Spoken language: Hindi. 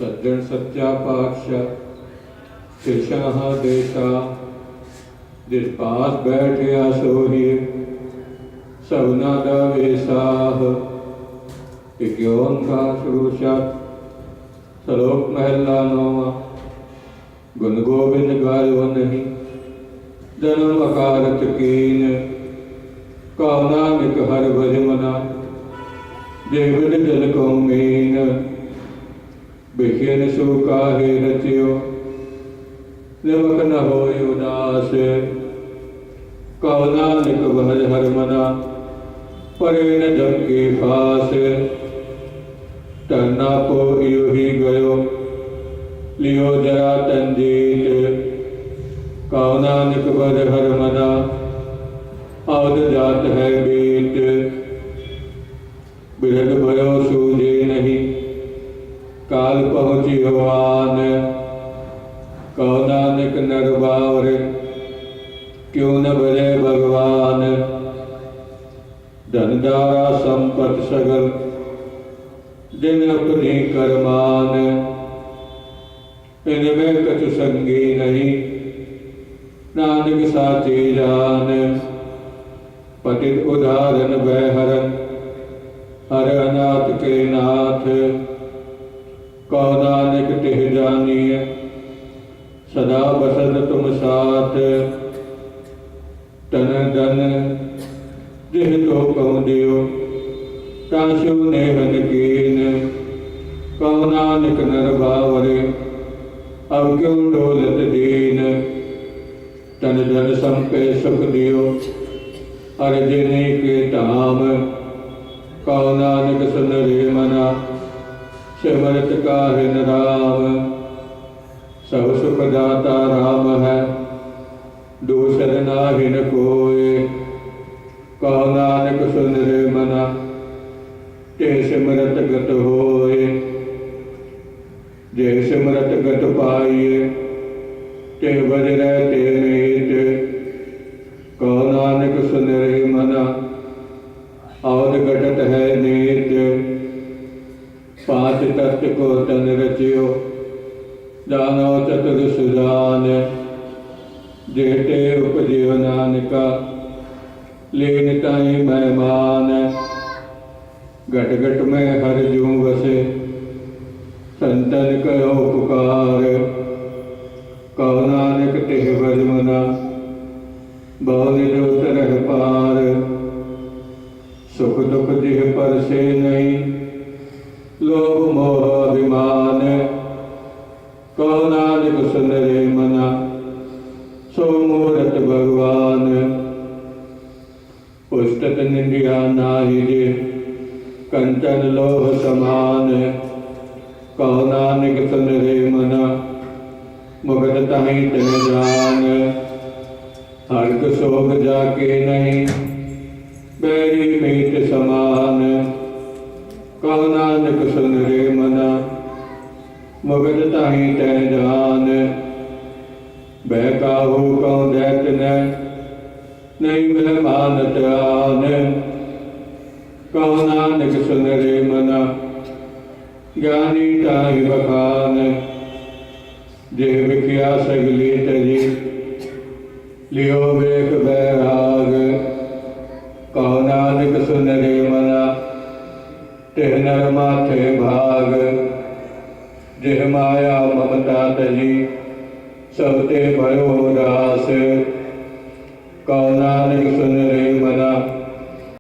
सज्जन सच्चा पातशाह तिरशाह देशा जिस पास बैठिया सोही सबना दा वेसाह इक्योन का शुरूशत सलोक महला नौवा गुण गोविंद गायो नहीं जन्म अकारत कीन कौ नानक हर भज मना देवद जल को मीन बिखिन सु काहे रचियो निमक न होय उदास कौ नानक भज हर मना परे न जम के फास टरना को यो ही गयो लियो जरा तंजीत कौ नानक भज हर मना औद जात है बीत बिरद भयो सूझे नहीं काल पहुँचियो आन कौ नानक नर बावर क्यों न भजे भगवान धन दारा संपत सगल दिन अपनी करमान इनमें कछु संगी नहीं नानक साची जान पतित उदाहरण बहरन हर अनाथ के नाथ कौ नानक तिह जानिए सदा बसत तुम साथ तन धन जिह तो कहूँ दियो ताशु नेहन कीन कौ नानक नर बावरे अब क्यों डोलत दीन तन धन संपे सुख दियो हर जिने के धाम कौ नानक सुन रे मना सिमरत काहिन राम सब सुख दाता राम है दूसर नाहिन कोय कौ नानक सुन रे मना ते सिमरत गत होय जे सिमरत गत पाइए ते बज रहते मीत कौ नानक सुन रे मना और घटत है नीत पांच तत्व को तन रचियो दानो चतुर सुजान जेते उपजियो नानका लीन ताई मेहमान घट घट में हर जूं बसे संतन कहो पुकार कौ नानक तिह भज मना बहु निजोत रह पार सुख दुख जिह पर से नहीं लोभ मोह अभिमान कौ नानक सुन रे मना सो मूरत भगवान पुस्तक निंदिया नाहि जे कंचन लोह समान कौ नानक सुन रे मना मुगत ताहि तन जान हर्क सोग जाके नहीं बैरी मीत समान कौ नानक सुन रे मना मुगत ताहि तै जान बहकाहू कौ दैत न नहीं वह मानत आन कौ नानक सुन रे मना ज्ञानी ताहि बखान जे विख्या सगली तजी लियो वेख बैराग कौ नानक सुन रे मना तिह नर माथे भाग जिह माया ममता तजी सबते भयो दास कौ नानक सुन रे मना